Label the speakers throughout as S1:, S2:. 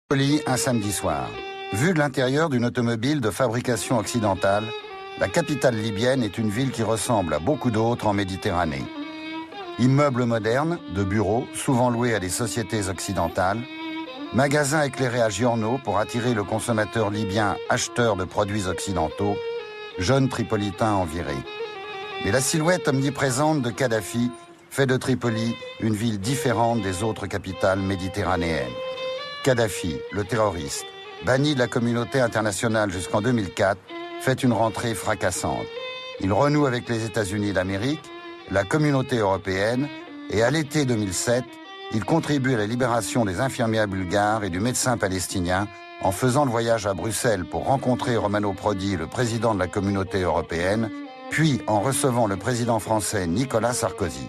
S1: Tripoli, un samedi soir. Vue de l'intérieur d'une automobile de fabrication occidentale, la capitale libyenne est une ville qui ressemble à beaucoup d'autres en Méditerranée. Immeubles modernes, de bureaux, souvent loués à des sociétés occidentales, magasins éclairés à giorno pour attirer le consommateur libyen acheteur de produits occidentaux, jeune tripolitain enviré. Mais la silhouette omniprésente de Kadhafi fait de Tripoli une ville différente des autres capitales méditerranéennes. Kadhafi, le terroriste, banni de la communauté internationale jusqu'en 2004, fait une rentrée fracassante. Il renoue avec les États-Unis d'Amérique, la communauté européenne, et à l'été 2007, il contribue à la libération des infirmières bulgares et du médecin palestinien en faisant le voyage à Bruxelles pour rencontrer Romano Prodi, le président de la communauté européenne, puis en recevant le président français Nicolas Sarkozy.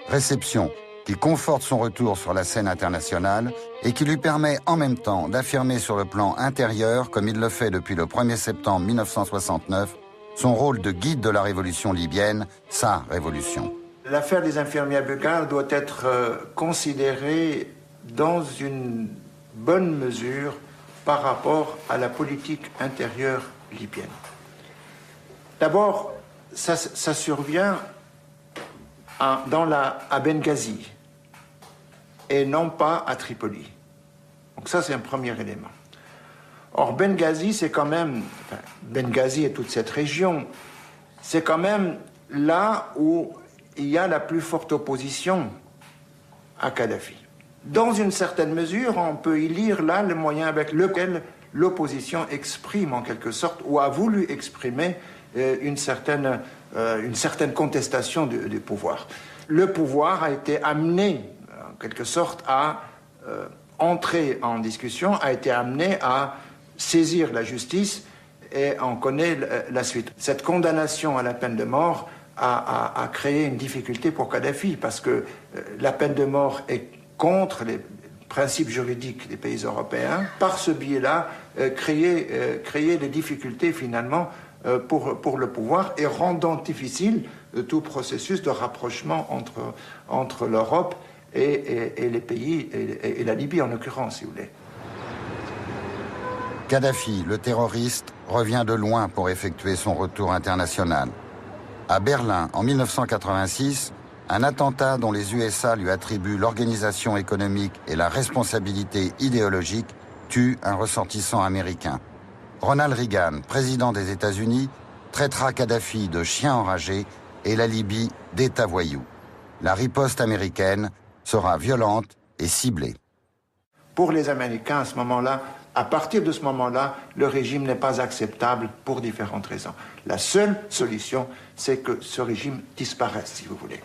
S1: Réception qui conforte son retour sur la scène internationale et qui lui permet en même temps d'affirmer sur le plan intérieur, comme il le fait depuis le 1er septembre 1969, son rôle de guide de la révolution libyenne, sa révolution.
S2: L'affaire des infirmières bulgares doit être considérée dans une bonne mesure par rapport à la politique intérieure libyenne. D'abord, ça survient à Benghazi et non pas à Tripoli. Donc ça, c'est un premier élément. Or, Benghazi, c'est quand même... Benghazi et toute cette région, c'est quand même là où il y a la plus forte opposition à Kadhafi. Dans une certaine mesure, on peut y lire là le moyen avec lequel l'opposition exprime en quelque sorte, ou a voulu exprimer une certaine contestation du pouvoir. Le pouvoir a été amené, en quelque sorte, à entrer en discussion, a été amené à saisir la justice, et on connaît la suite. Cette condamnation à la peine de mort a créé une difficulté pour Kadhafi, parce que la peine de mort est contre les principes juridiques des pays européens. Par ce biais-là, créer des difficultés finalement pour le pouvoir et rendant difficile tout processus de rapprochement entre l'Europe et les pays, et la Libye en l'occurrence, si vous voulez.
S1: Kadhafi, le terroriste, revient de loin pour effectuer son retour international. À Berlin, en 1986, un attentat dont les USA lui attribuent l'organisation économique et la responsabilité idéologique tue un ressortissant américain. Ronald Reagan, président des États-Unis, traitera Kadhafi de chien enragé et la Libye d'État voyou. La riposte américaine sera violente et ciblée.
S2: Pour les Américains, à ce moment-là, à partir de ce moment-là, le régime n'est pas acceptable pour différentes raisons. La seule solution, c'est que ce régime disparaisse, si vous voulez.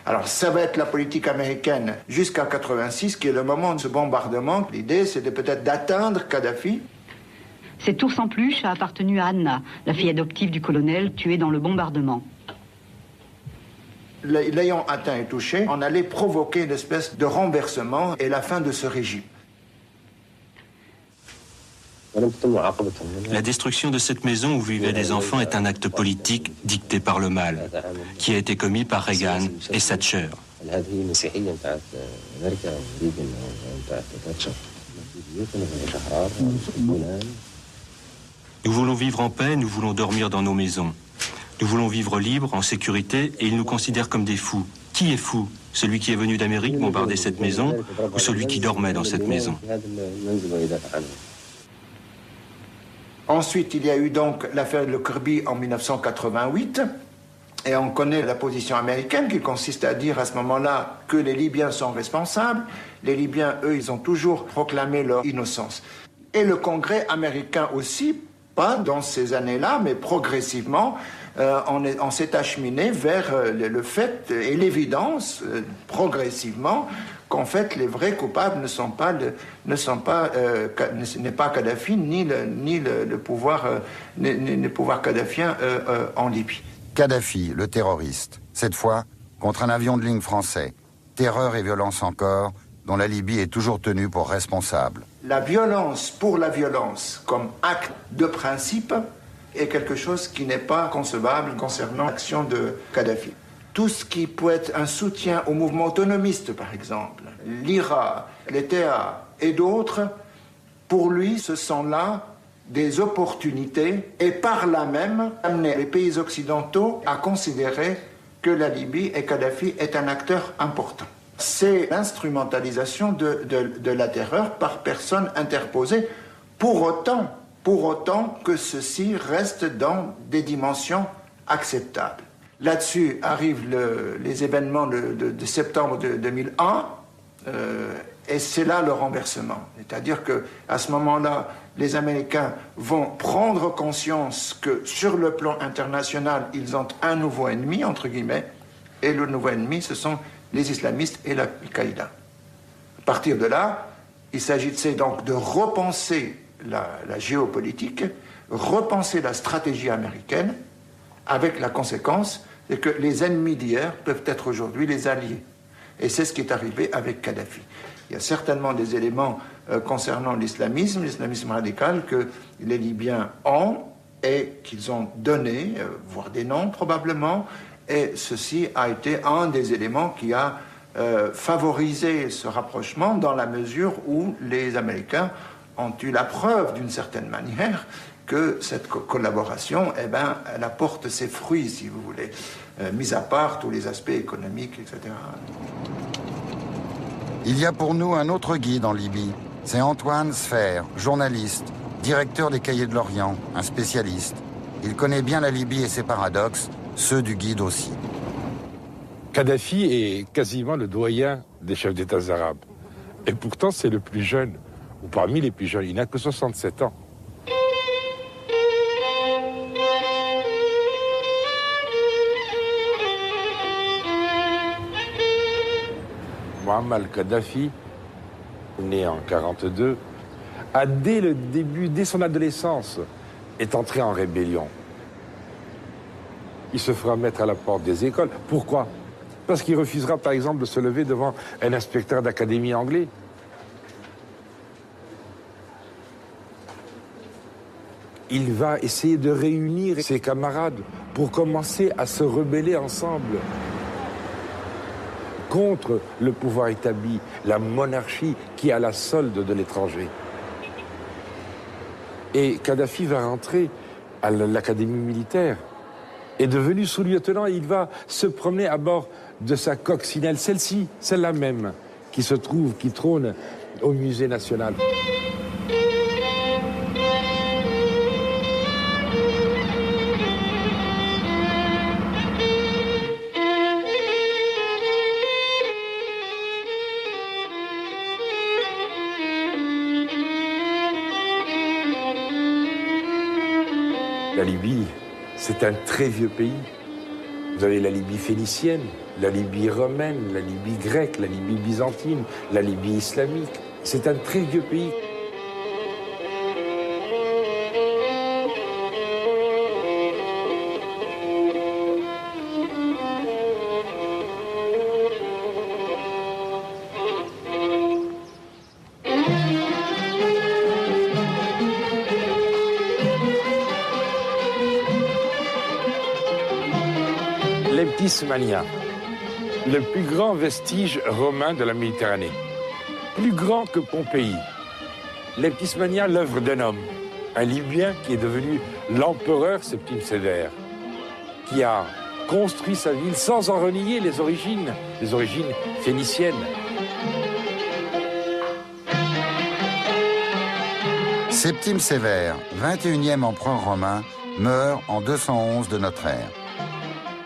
S2: Alors, ça va être la politique américaine jusqu'à 1986, qui est le moment de ce bombardement. L'idée, c'est peut-être d'atteindre Kadhafi.
S3: Cet ours en peluche a appartenu à Anna, la fille adoptive du colonel tuée dans le bombardement.
S2: L'ayant atteint et touché, on allait provoquer une espèce de renversement et la fin de ce régime.
S4: La destruction de cette maison où vivaient des enfants est un acte politique dicté par le mal, qui a été commis par Reagan et Thatcher. Nous voulons vivre en paix, nous voulons dormir dans nos maisons. Nous voulons vivre libres, en sécurité, et ils nous considèrent comme des fous. Qui est fou? Celui qui est venu d'Amérique bombarder cette maison, ou celui qui dormait dans cette maison?
S2: Ensuite, il y a eu donc l'affaire de Kirby en 1988, et on connaît la position américaine qui consiste à dire à ce moment-là que les Libyens sont responsables. Les Libyens, eux, ils ont toujours proclamé leur innocence. Et le Congrès américain aussi, pas dans ces années-là, mais progressivement, on s'est acheminé vers le fait et l'évidence, progressivement, qu'en fait, les vrais coupables n'est pas Kadhafi, ni le pouvoir kadhafien en Libye.
S1: Kadhafi, le terroriste, cette fois contre un avion de ligne français. Terreur et violence encore, dont la Libye est toujours tenue pour responsable.
S2: La violence pour la violence, comme acte de principe, est quelque chose qui n'est pas concevable concernant l'action de Kadhafi. Tout ce qui peut être un soutien au mouvement autonomiste, par exemple, l'IRA, l'ETA et d'autres, Pour lui, ce sont là des opportunités et par là même amener les pays occidentaux à considérer que la Libye et Kadhafi est un acteur important. C'est l'instrumentalisation de la terreur par personne interposée, pour autant que ceci reste dans des dimensions acceptables. Là-dessus arrivent les événements de septembre 2001, et c'est là le renversement. C'est-à-dire qu'à ce moment-là, les Américains vont prendre conscience que sur le plan international, ils ont un nouveau ennemi, entre guillemets, et le nouveau ennemi, ce sont les islamistes et l'Al-Qaïda. À partir de là, il s'agissait donc de repenser la géopolitique, repenser la stratégie américaine, avec la conséquence que les ennemis d'hier peuvent être aujourd'hui les alliés. Et c'est ce qui est arrivé avec Kadhafi. Il y a certainement des éléments concernant l'islamisme radical que les Libyens ont et qu'ils ont donné, voire des noms probablement, et ceci a été un des éléments qui a favorisé ce rapprochement dans la mesure où les Américains ont eu la preuve d'une certaine manière que cette collaboration, elle apporte ses fruits, si vous voulez, mis à part tous les aspects économiques, etc.
S1: Il y a pour nous un autre guide en Libye. C'est Antoine Sfer, journaliste, directeur des Cahiers de l'Orient, un spécialiste. Il connaît bien la Libye et ses paradoxes, ceux du guide aussi.
S5: Kadhafi est quasiment le doyen des chefs d'État arabes. Et pourtant, c'est le plus jeune, ou parmi les plus jeunes. Il n'a que 67 ans. Muammar Kadhafi, né en 1942, a dès le début, dès son adolescence, est entré en rébellion. Il se fera mettre à la porte des écoles. Pourquoi? Parce qu'il refusera, par exemple, de se lever devant un inspecteur d'académie anglais. Il va essayer de réunir ses camarades pour commencer à se rebeller ensemble contre le pouvoir établi, la monarchie qui est à la solde de l'étranger. Et Kadhafi va rentrer à l'académie militaire. Et devenu sous-lieutenant, il va se promener à bord de sa coccinelle, celle-ci, celle-là même, qui trône au musée national. La Libye, c'est un très vieux pays. Vous avez la Libye phénicienne, la Libye romaine, la Libye grecque, la Libye byzantine, la Libye islamique. C'est un très vieux pays. L'Eptismania, le plus grand vestige romain de la Méditerranée, plus grand que Pompéi. L'Eptismania, l'œuvre d'un homme, un Libyen qui est devenu l'empereur Septime Sévère, qui a construit sa ville sans en renier les origines phéniciennes.
S1: Septime Sévère, 21e empereur romain, meurt en 211 de notre ère.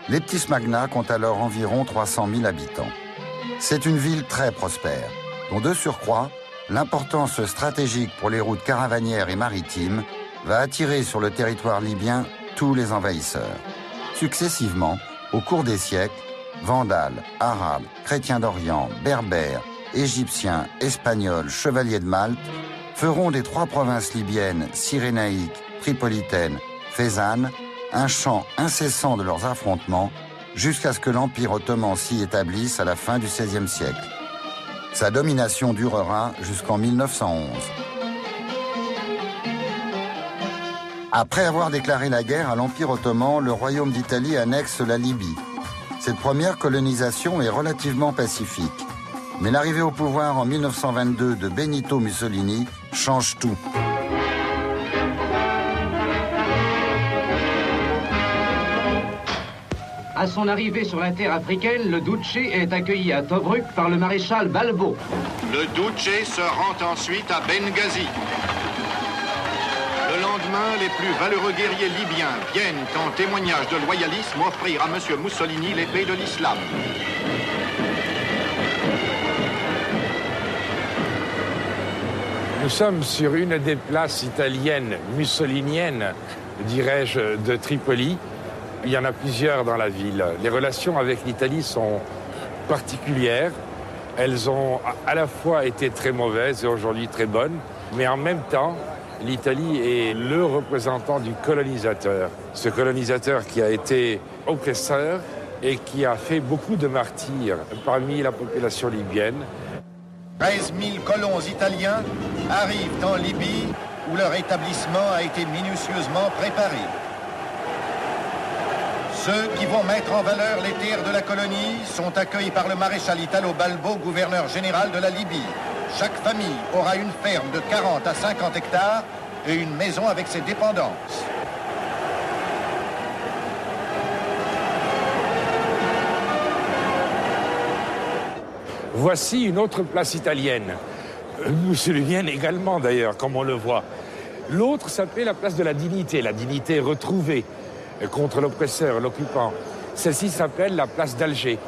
S1: L'Eptismagna compte alors environ 300 000 habitants. C'est une ville très prospère, dont de surcroît, l'importance stratégique pour les routes caravanières et maritimes va attirer sur le territoire libyen tous les envahisseurs. Successivement, au cours des siècles, Vandales, Arabes, Chrétiens d'Orient, Berbères, Égyptiens, Espagnols, Chevaliers de Malte feront des trois provinces libyennes, cyrénaïques, tripolitaines, Faisanes, un champ incessant de leurs affrontements jusqu'à ce que l'Empire ottoman s'y établisse à la fin du XVIe siècle. Sa domination durera jusqu'en 1911. Après avoir déclaré la guerre à l'Empire ottoman, le Royaume d'Italie annexe la Libye. Cette première colonisation est relativement pacifique. Mais l'arrivée au pouvoir en 1922 de Benito Mussolini change tout.
S6: À son arrivée sur la terre africaine, le Duce est accueilli à Tobruk par le maréchal Balbo.
S7: Le Duce se rend ensuite à Benghazi. Le lendemain, les plus valeureux guerriers libyens viennent en témoignage de loyalisme offrir à M. Mussolini l'épée de l'islam.
S5: Nous sommes sur une des places italiennes, mussoliniennes, dirais-je, de Tripoli. Il y en a plusieurs dans la ville. Les relations avec l'Italie sont particulières. Elles ont à la fois été très mauvaises et aujourd'hui très bonnes, mais en même temps, l'Italie est le représentant du colonisateur. Ce colonisateur qui a été oppresseur et qui a fait beaucoup de martyrs parmi la population libyenne.
S8: 13 000 colons italiens arrivent en Libye où leur établissement a été minutieusement préparé. Ceux qui vont mettre en valeur les terres de la colonie sont accueillis par le maréchal Italo Balbo, gouverneur général de la Libye. Chaque famille aura une ferme de 40 à 50 hectares et une maison avec ses dépendances.
S5: Voici une autre place italienne, mussolinienne également d'ailleurs, comme on le voit. L'autre s'appelait la place de la dignité retrouvée contre l'oppresseur, l'occupant. Celle-ci s'appelle la place d'Alger.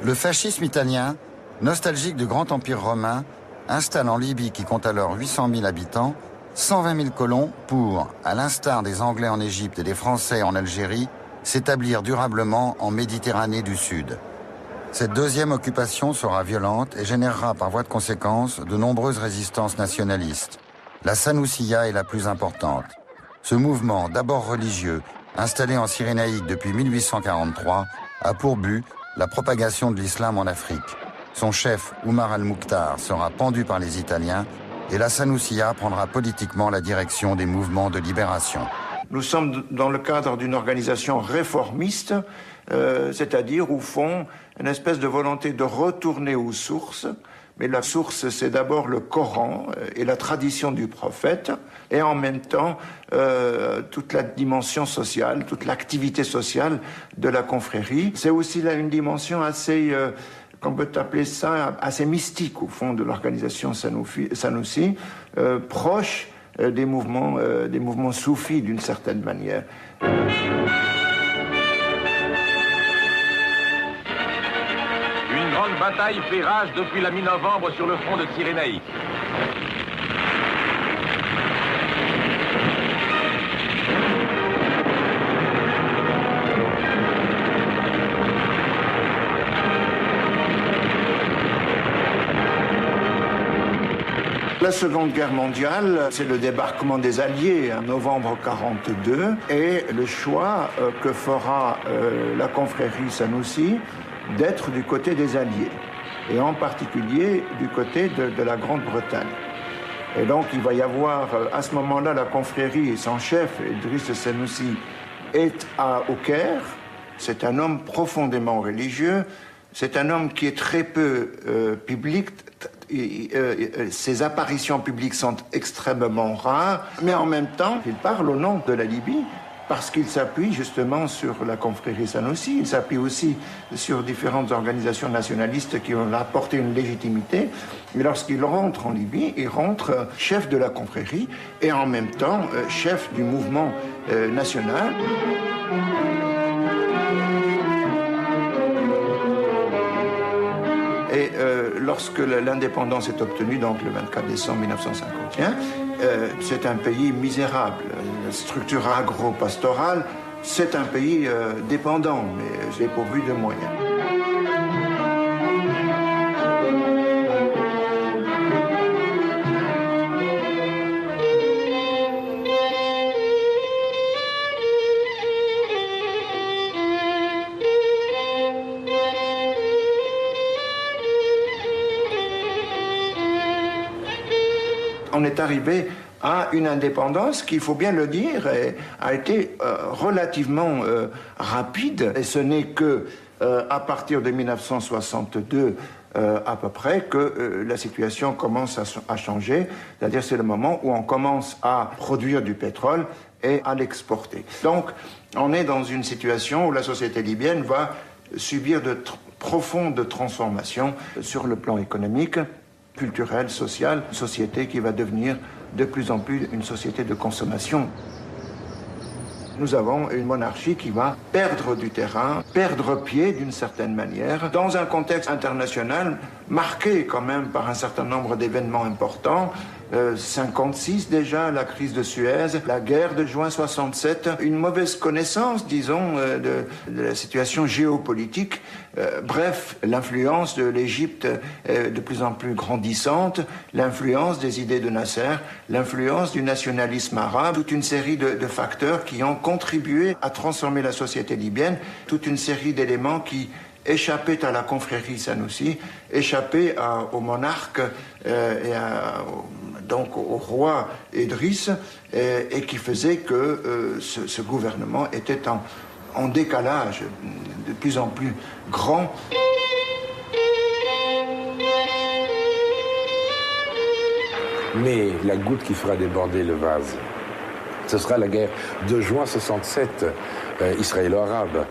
S1: Le fascisme italien, nostalgique du grand empire romain, installe en Libye, qui compte alors 800 000 habitants, 120 000 colons pour, à l'instar des Anglais en Égypte et des Français en Algérie, s'établir durablement en Méditerranée du Sud. Cette deuxième occupation sera violente et générera par voie de conséquence de nombreuses résistances nationalistes. La Sanoussia est la plus importante. Ce mouvement, d'abord religieux, installé en Cyrénaïque depuis 1843, a pour but la propagation de l'islam en Afrique. Son chef, Oumar al-Mukhtar, sera pendu par les Italiens et la Sanoussia prendra politiquement la direction des mouvements de libération.
S2: Nous sommes dans le cadre d'une organisation réformiste, c'est-à-dire, au fond, une espèce de volonté de retourner aux sources. Mais la source, c'est d'abord le Coran et la tradition du prophète, et en même temps, toute la dimension sociale, toute l'activité sociale de la confrérie. C'est aussi là une dimension assez, qu'on peut appeler ça, assez mystique, au fond, de l'organisation Sanoussi, proche des mouvements soufis, d'une certaine manière.
S9: Une grande bataille fait rage depuis la mi-novembre sur le front de Cyrénaïque.
S2: La Seconde Guerre mondiale, c'est le débarquement des Alliés en novembre 1942 et le choix que fera la confrérie Sanoussi d'être du côté des Alliés, et en particulier du côté de la Grande-Bretagne. Et donc il va y avoir, à ce moment-là, la confrérie et son chef, Idriss Sanoussi, est au Caire. C'est un homme profondément religieux, c'est un homme qui est très peu public. Ses apparitions publiques sont extrêmement rares, mais en même temps, il parle au nom de la Libye, parce qu'il s'appuie justement sur la confrérie Sanoussi, il s'appuie aussi sur différentes organisations nationalistes qui ont apporté une légitimité. Et lorsqu'il rentre en Libye, il rentre chef de la confrérie et en même temps chef du mouvement national. Et lorsque l'indépendance est obtenue, donc le 24 décembre 1951, c'est un pays misérable. La structure agro-pastorale, c'est un pays dépendant, mais dépourvu de moyens. On est arrivé à une indépendance qui, il faut bien le dire, a été relativement rapide. Et ce n'est que à partir de 1962 à peu près que la situation commence à changer, c'est-à-dire c'est le moment où on commence à produire du pétrole et à l'exporter. Donc on est dans une situation où la société libyenne va subir de profondes transformations sur le plan économique, culturel, social, une société qui va devenir de plus en plus une société de consommation. Nous avons une monarchie qui va perdre du terrain, perdre pied d'une certaine manière, dans un contexte international marqué quand même par un certain nombre d'événements importants. 56 déjà, la crise de Suez, la guerre de juin 67, une mauvaise connaissance, disons, de la situation géopolitique. Bref, l'influence de l'Égypte est de plus en plus grandissante, l'influence des idées de Nasser, l'influence du nationalisme arabe, toute une série de facteurs qui ont contribué à transformer la société libyenne, toute une série d'éléments qui échappaient à la confrérie Sanoussi, échappaient au monarque donc au roi Idriss, et qui faisait que ce gouvernement était en décalage de plus en plus grand.
S5: Mais la goutte qui fera déborder le vase, ce sera la guerre de juin 67, israélo-arabe.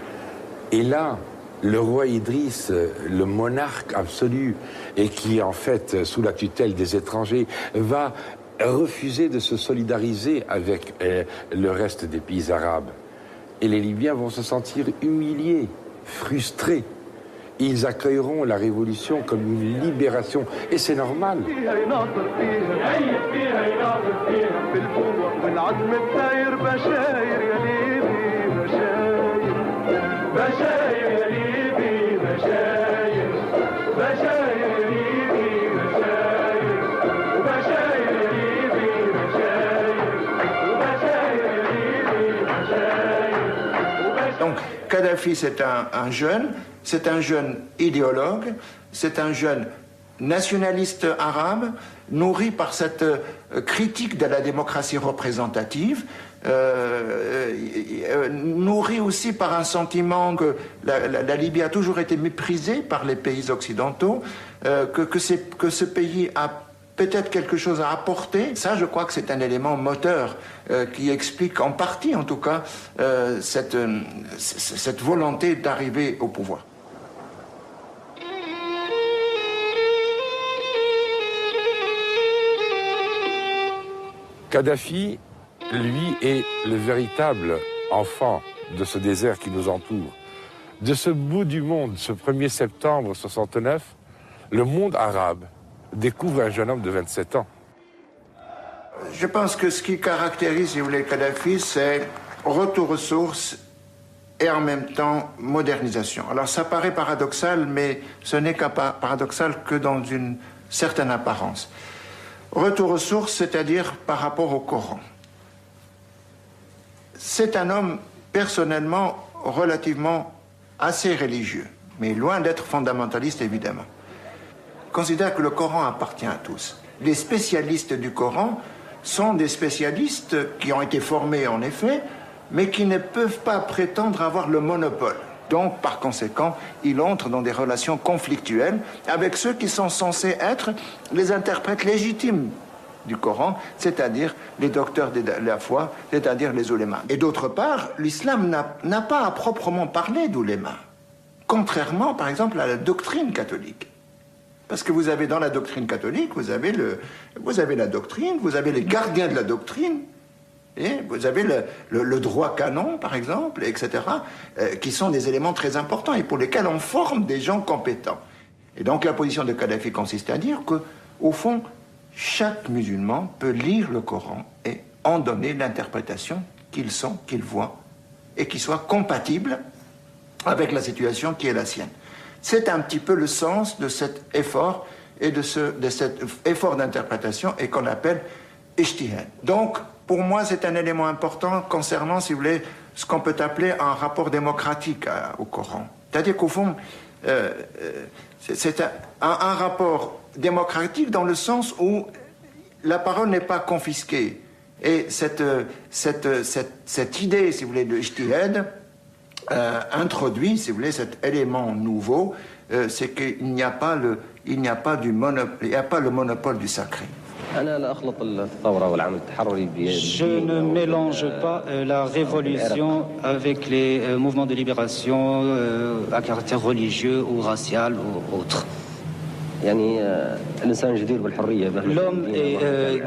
S5: Et là, le roi Idriss, le monarque absolu, et qui est en fait sous la tutelle des étrangers, va refuser de se solidariser avec le reste des pays arabes. Et les Libyens vont se sentir humiliés, frustrés. Ils accueilleront la révolution comme une libération, et c'est normal.
S2: Donc, Kadhafi, c'est un jeune idéologue, c'est un jeune nationaliste arabe, nourri par cette critique de la démocratie représentative, nourri aussi par un sentiment que la Libye a toujours été méprisée par les pays occidentaux, que ce pays a peut-être quelque chose à apporter. Ça, je crois que c'est un élément moteur qui explique en partie, en tout cas, cette volonté d'arriver au pouvoir.
S5: Kadhafi, lui, est le véritable enfant de ce désert qui nous entoure. De ce bout du monde, ce 1er septembre 69, le monde arabe découvre un jeune homme de 27 ans.
S2: Je pense que ce qui caractérise, si vous voulez, Kadhafi, c'est retour aux sources et en même temps modernisation. Alors ça paraît paradoxal, mais ce n'est paradoxal que dans une certaine apparence. Retour aux sources, c'est-à-dire par rapport au Coran. C'est un homme personnellement relativement assez religieux, mais loin d'être fondamentaliste évidemment. Considère que le Coran appartient à tous. Les spécialistes du Coran sont des spécialistes qui ont été formés en effet, mais qui ne peuvent pas prétendre avoir le monopole. Donc, par conséquent, il entre dans des relations conflictuelles avec ceux qui sont censés être les interprètes légitimes du Coran, c'est-à-dire les docteurs de la foi, c'est-à-dire les oulémas. Et d'autre part, l'islam n'a pas à proprement parler d'oulémas, contrairement, par exemple, à la doctrine catholique. Parce que vous avez dans la doctrine catholique, vous avez la doctrine, vous avez les gardiens de la doctrine, et vous avez le droit canon, par exemple, etc., qui sont des éléments très importants et pour lesquels on forme des gens compétents. Et donc la position de Kadhafi consiste à dire que, au fond, chaque musulman peut lire le Coran et en donner l'interprétation qu'il sent, qu'il voit, et qui soit compatible avec la situation qui est la sienne. C'est un petit peu le sens de cet effort et de cet effort d'interprétation et qu'on appelle ijtihad. Donc, pour moi, c'est un élément important concernant, si vous voulez, ce qu'on peut appeler un rapport démocratique au Coran. C'est-à-dire qu'au fond, c'est un rapport démocratique dans le sens où la parole n'est pas confisquée. Et cette idée, si vous voulez, de ijtihad introduit, si vous voulez, cet élément nouveau, c'est qu'il n'y a pas il n'y a pas le monopole du sacré.
S10: Je ne mélange pas la révolution avec les mouvements de libération à caractère religieux ou racial ou autre. L'homme est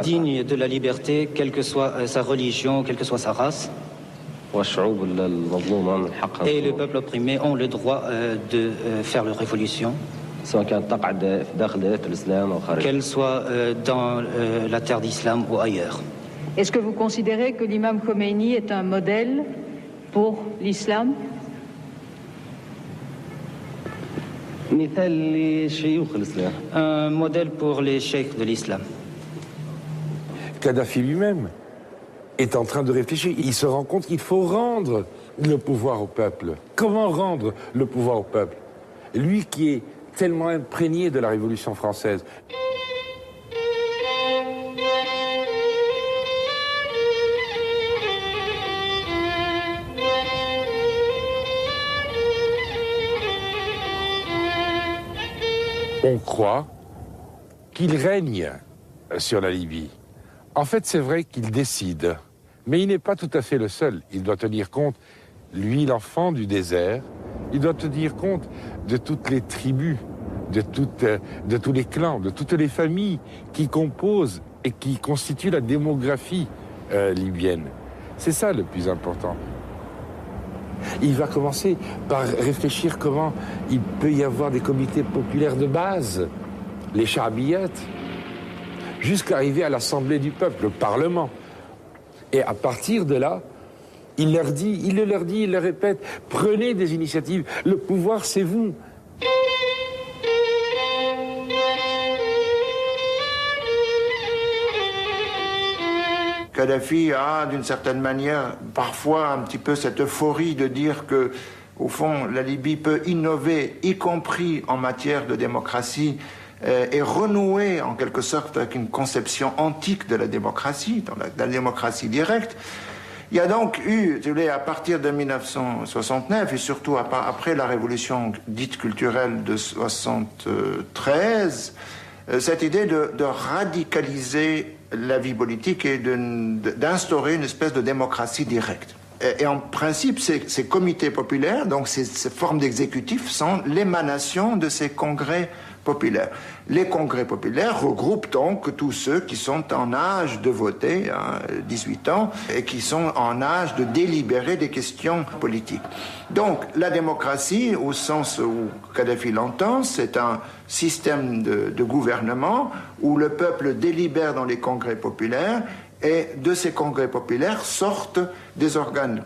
S10: digne de la liberté, quelle que soit sa religion, quelle que soit sa race. Et les peuples opprimés ont le droit de faire leur révolution, qu'elle soit dans la terre d'islam ou ailleurs.
S11: Est-ce que vous considérez que l'imam Khomeini est un modèle pour l'islam ? Un modèle pour les cheikhs de l'islam.
S5: Kadhafi lui-même est en train de réfléchir. Il se rend compte qu'il faut rendre le pouvoir au peuple. Comment rendre le pouvoir au peuple? Lui qui est tellement imprégné de la Révolution française. On croit qu'il règne sur la Libye. En fait, c'est vrai qu'il décide, mais il n'est pas tout à fait le seul. Il doit tenir compte, lui, l'enfant du désert, il doit tenir compte de toutes les tribus, de tous les clans, de toutes les familles qui composent et qui constituent la démographie libyenne. C'est ça le plus important. Il va commencer par réfléchir comment il peut y avoir des comités populaires de base, les Cha'biyat, jusqu'à arriver à l'Assemblée du peuple, le Parlement. Et à partir de là, il leur dit, il le répète, prenez des initiatives, le pouvoir c'est vous.
S2: Kadhafi a, d'une certaine manière, parfois un petit peu cette euphorie de dire que, au fond, la Libye peut innover, y compris en matière de démocratie, et renouer en quelque sorte avec une conception antique de la démocratie, dans la démocratie directe. Il y a donc eu, si vous voulez, à partir de 1969, et surtout après la révolution dite culturelle de 1973, cette idée de radicaliser la vie politique et d'instaurer une espèce de démocratie directe. Et en principe, ces comités populaires, donc ces formes d'exécutif, sont l'émanation de ces congrès populaires. Les congrès populaires regroupent donc tous ceux qui sont en âge de voter, 18 ans, et qui sont en âge de délibérer des questions politiques. Donc, la démocratie, au sens où Kadhafi l'entend, c'est un système de gouvernement où le peuple délibère dans les congrès populaires, et de ces congrès populaires sortent des organes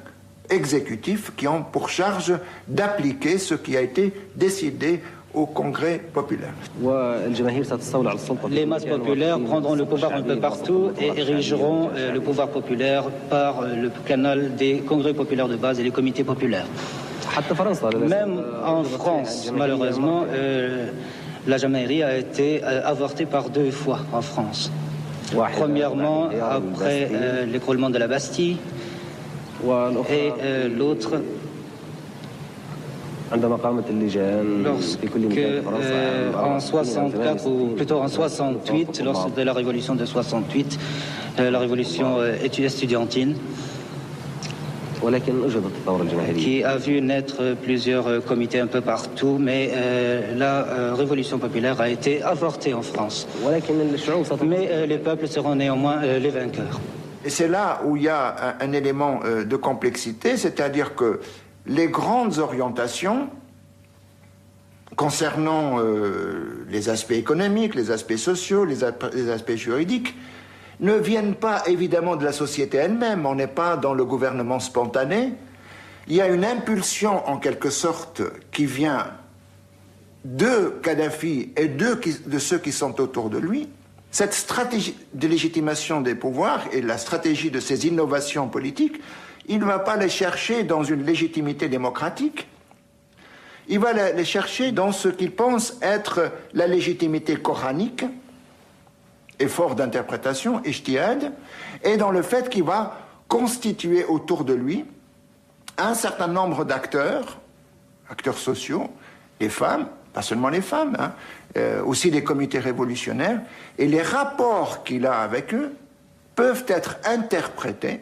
S2: exécutifs qui ont pour charge d'appliquer ce qui a été décidé au congrès populaire.
S10: Les masses populaires prendront le pouvoir un peu partout et érigeront le pouvoir populaire par le canal des congrès populaires de base et les comités populaires. Même en France, malheureusement, la Jamaïrie a été avortée par 2 fois en France. Premièrement, après l'écroulement de la Bastille, et l'autre lorsque en 64 ou plutôt en 68, lors de la révolution de 68, la révolution estudiantine, qui a vu naître plusieurs comités un peu partout, mais la révolution populaire a été avortée en France. Mais les peuples seront néanmoins les vainqueurs.
S2: Et c'est là où il y a un élément de complexité, c'est-à-dire que les grandes orientations concernant les aspects économiques, les aspects sociaux, les aspects juridiques, ne viennent pas évidemment de la société elle-même. On n'est pas dans le gouvernement spontané. Il y a une impulsion en quelque sorte qui vient de Kadhafi et de ceux qui sont autour de lui. Cette stratégie de légitimation des pouvoirs et la stratégie de ces innovations politiques, il ne va pas les chercher dans une légitimité démocratique. Il va les chercher dans ce qu'il pense être la légitimité coranique, effort d'interprétation, ijtihad, et dans le fait qu'il va constituer autour de lui un certain nombre d'acteurs, acteurs sociaux, les femmes, pas seulement les femmes, aussi des comités révolutionnaires, et les rapports qu'il a avec eux peuvent être interprétés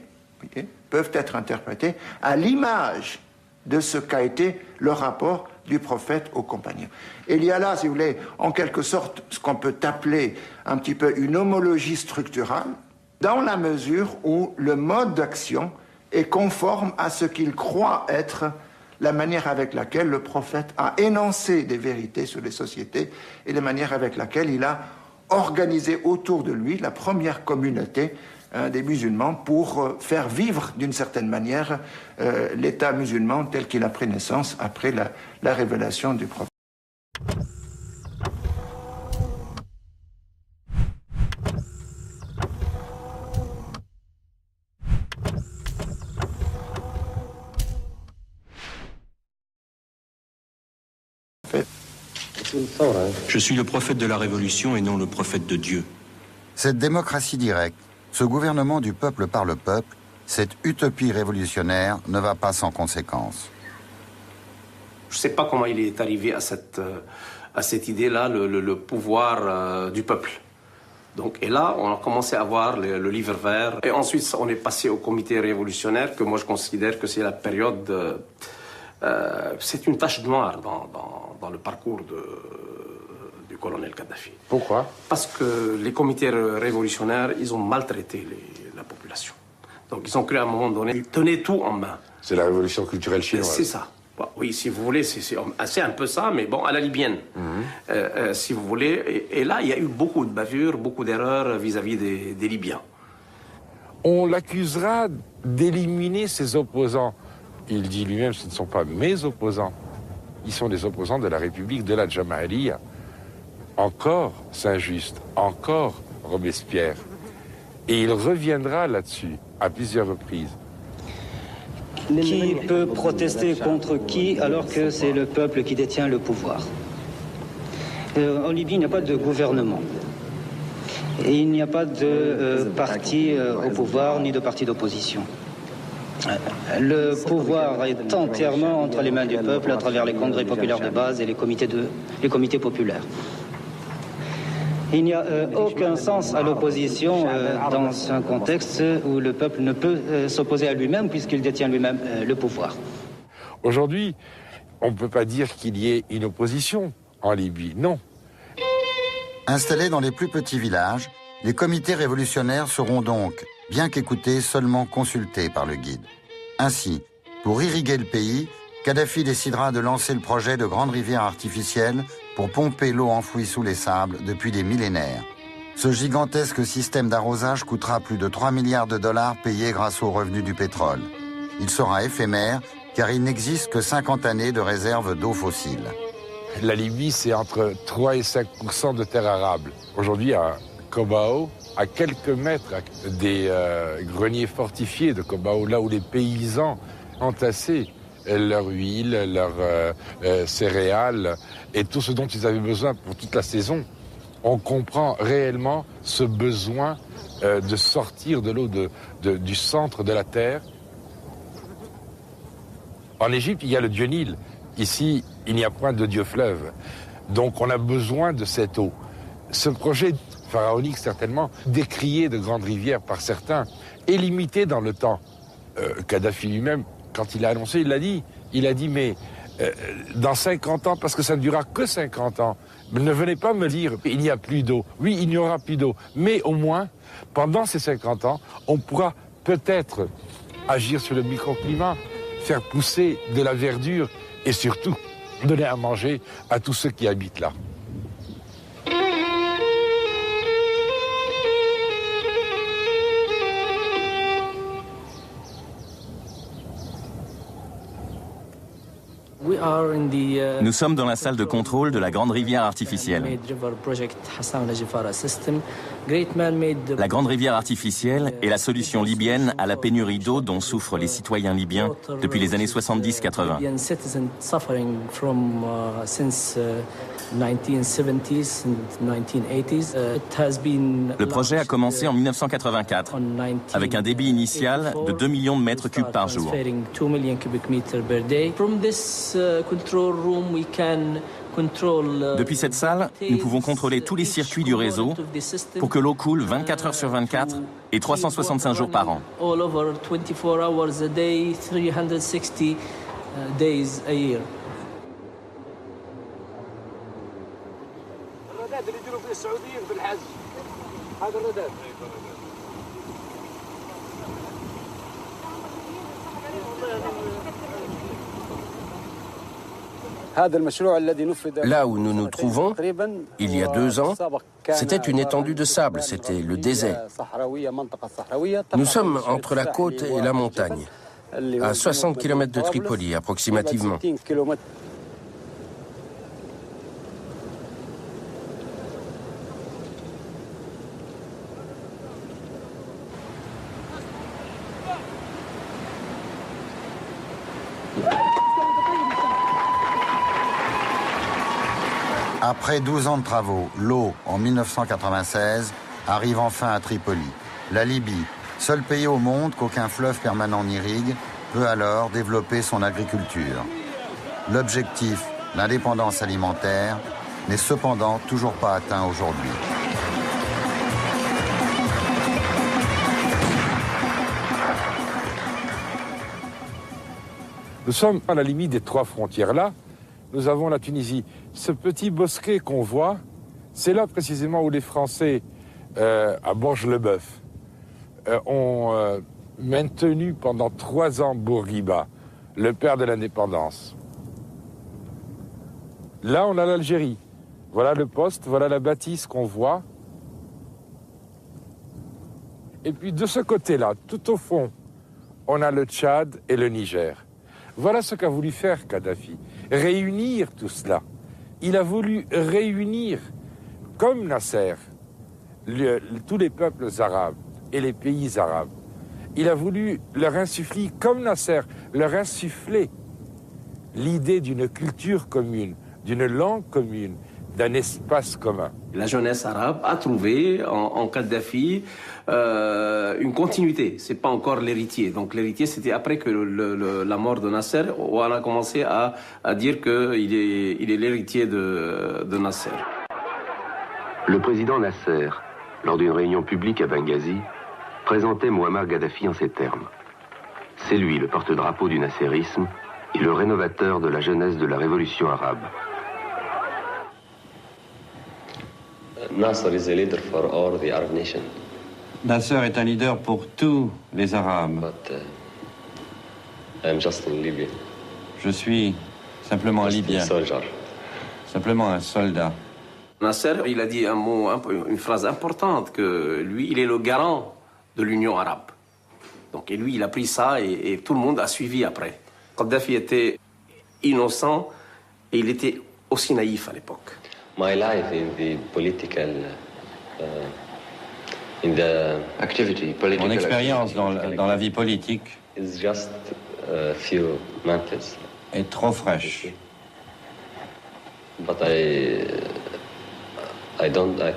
S2: à l'image de ce qu'a été le rapport du prophète aux compagnons. Et il y a là, si vous voulez, en quelque sorte, ce qu'on peut appeler un petit peu une homologie structurale, dans la mesure où le mode d'action est conforme à ce qu'il croit être la manière avec laquelle le prophète a énoncé des vérités sur les sociétés et la manière avec laquelle il a organisé autour de lui la première communauté des musulmans pour faire vivre d'une certaine manière l'État musulman tel qu'il a pris naissance après la révélation du prophète.
S4: Je suis le prophète de la révolution et non le prophète de Dieu.
S1: Cette démocratie directe, ce gouvernement du peuple par le peuple, cette utopie révolutionnaire ne va pas sans conséquences.
S12: Je ne sais pas comment il est arrivé à cette idée-là, le pouvoir du peuple. Donc, et là, on a commencé à voir le livre vert. Et ensuite, on est passé au comité révolutionnaire, que moi je considère que c'est la période... c'est une tache noire dans le parcours du colonel Kadhafi.
S5: Pourquoi?
S12: Parce que les comités révolutionnaires, ils ont maltraité la population. Donc ils ont cru à un moment donné, ils tenaient tout en main.
S5: C'est la révolution culturelle chinoise.
S12: C'est ça. Bon, oui, si vous voulez, c'est un peu ça, mais bon, à la libyenne. Si vous voulez. Et là, il y a eu beaucoup de bavures, beaucoup d'erreurs vis-à-vis des Libyens.
S5: On l'accusera d'éliminer ses opposants. Il dit lui-même, ce ne sont pas mes opposants. Ils sont des opposants de la République de la Jamahiriya. Encore Saint-Just, encore Robespierre. Et il reviendra là-dessus à plusieurs reprises.
S10: Qui peut protester contre qui alors que c'est le peuple qui détient le pouvoir? En Libye, il n'y a pas de gouvernement. Et il n'y a pas de parti au pouvoir ni de parti d'opposition. Le pouvoir est entièrement entre les mains du peuple à travers les congrès populaires de base et les comités populaires. Il n'y a aucun sens à l'opposition dans un contexte où le peuple ne peut s'opposer à lui-même puisqu'il détient lui-même le pouvoir.
S5: Aujourd'hui, on ne peut pas dire qu'il y ait une opposition en Libye, non.
S1: Installés dans les plus petits villages, les comités révolutionnaires seront donc, bien qu'écoutés, seulement consultés par le guide. Ainsi, pour irriguer le pays, Kadhafi décidera de lancer le projet de grande rivière artificielle pour pomper l'eau enfouie sous les sables depuis des millénaires. Ce gigantesque système d'arrosage coûtera plus de 3 milliards de dollars payés grâce aux revenus du pétrole. Il sera éphémère car il n'existe que 50 années de réserve d'eau fossile.
S5: La Libye, c'est entre 3 et 5% de terre arable. Aujourd'hui, à Kobao, à quelques mètres des greniers fortifiés de Kobao, là où les paysans entassaient leur huile, leurs céréales et tout ce dont ils avaient besoin pour toute la saison, on comprend réellement ce besoin de sortir de l'eau du centre de la terre. En Égypte, il y a le dieu Nil. Ici, il n'y a point de dieu fleuve. Donc on a besoin de cette eau. Ce projet pharaonique, certainement, décrié de grandes rivières par certains, est limité dans le temps. Kadhafi lui-même, quand il a annoncé, il l'a dit. Il a dit, mais dans 50 ans, parce que ça ne durera que 50 ans, ne venez pas me dire, il n'y a plus d'eau. Oui, il n'y aura plus d'eau. Mais au moins, pendant ces 50 ans, on pourra peut-être agir sur le microclimat, faire pousser de la verdure et surtout donner à manger à tous ceux qui habitent là.
S13: Nous sommes dans la salle de contrôle de la grande rivière artificielle. La grande rivière artificielle est la solution libyenne à la pénurie d'eau dont souffrent les citoyens libyens depuis les années 70-80. Le projet a commencé en 1984 avec un débit initial de 2 millions de mètres cubes par jour. Depuis cette salle, nous pouvons contrôler tous les circuits du réseau pour que l'eau coule 24 heures sur 24 et 365 jours par an.
S14: Là où nous nous trouvons, il y a 2 ans, c'était une étendue de sable, c'était le désert. Nous sommes entre la côte et la montagne, à 60 km de Tripoli approximativement.
S1: Après 12 ans de travaux, l'eau, en 1996, arrive enfin à Tripoli. La Libye, seul pays au monde qu'aucun fleuve permanent n'irrigue, peut alors développer son agriculture. L'objectif, l'indépendance alimentaire, n'est cependant toujours pas atteint aujourd'hui.
S5: Nous sommes à la limite des 3 frontières là. Nous avons la Tunisie. Ce petit bosquet qu'on voit, c'est là précisément où les Français, à Borges-le-Bœuf, ont maintenu pendant 3 ans Bourguiba, le père de l'indépendance. Là, on a l'Algérie. Voilà le poste, voilà la bâtisse qu'on voit. Et puis de ce côté-là, tout au fond, on a le Tchad et le Niger. Voilà ce qu'a voulu faire Kadhafi, réunir tout cela. Il a voulu réunir, comme Nasser, tous les peuples arabes et les pays arabes. Il a voulu leur insuffler, comme Nasser, leur insuffler l'idée d'une culture commune, d'une langue commune, d'un espace commun.
S12: La jeunesse arabe a trouvé en Kadhafi une continuité. C'est pas encore l'héritier. Donc l'héritier, c'était après que la mort de Nasser, où on a commencé à dire qu'il est l'héritier de Nasser.
S15: Le président Nasser, lors d'une réunion publique à Benghazi, présentait Mouammar Kadhafi en ces termes. C'est lui le porte-drapeau du nasserisme et le rénovateur de la jeunesse de la révolution arabe.
S16: Nasser is a leader for all the Arab nations.
S17: Nasser est un leader pour tous les Arabes.
S16: But I am just in Libya.
S17: Je suis simplement un Libyen. Simplement un soldat.
S12: Nasser, il a dit une phrase importante, que lui, il est le garant de l'Union arabe. Donc, et lui, il a pris ça et tout le monde a suivi après. Kadhafi était innocent et il était aussi naïf à l'époque.
S16: My life in the political, in the activity,
S17: Mon expérience dans la vie politique
S16: is just a few months.
S17: Est trop fraîche.
S16: But I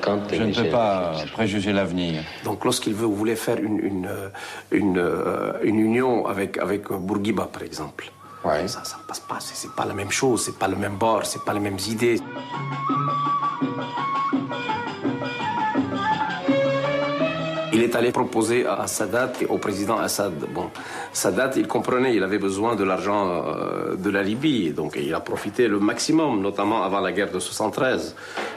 S16: can't.
S17: Je ne peux pas préjuger l'avenir.
S12: Donc lorsqu'il voulait faire une union avec Bourguiba, par exemple, ouais. Ça ne passe pas, c'est pas la même chose, c'est pas le même bord, c'est pas les mêmes idées. Il est allé proposer à Sadat et au président Assad. Bon, Sadat, il comprenait, il avait besoin de l'argent de la Libye, donc il a profité le maximum, notamment avant la guerre de 73.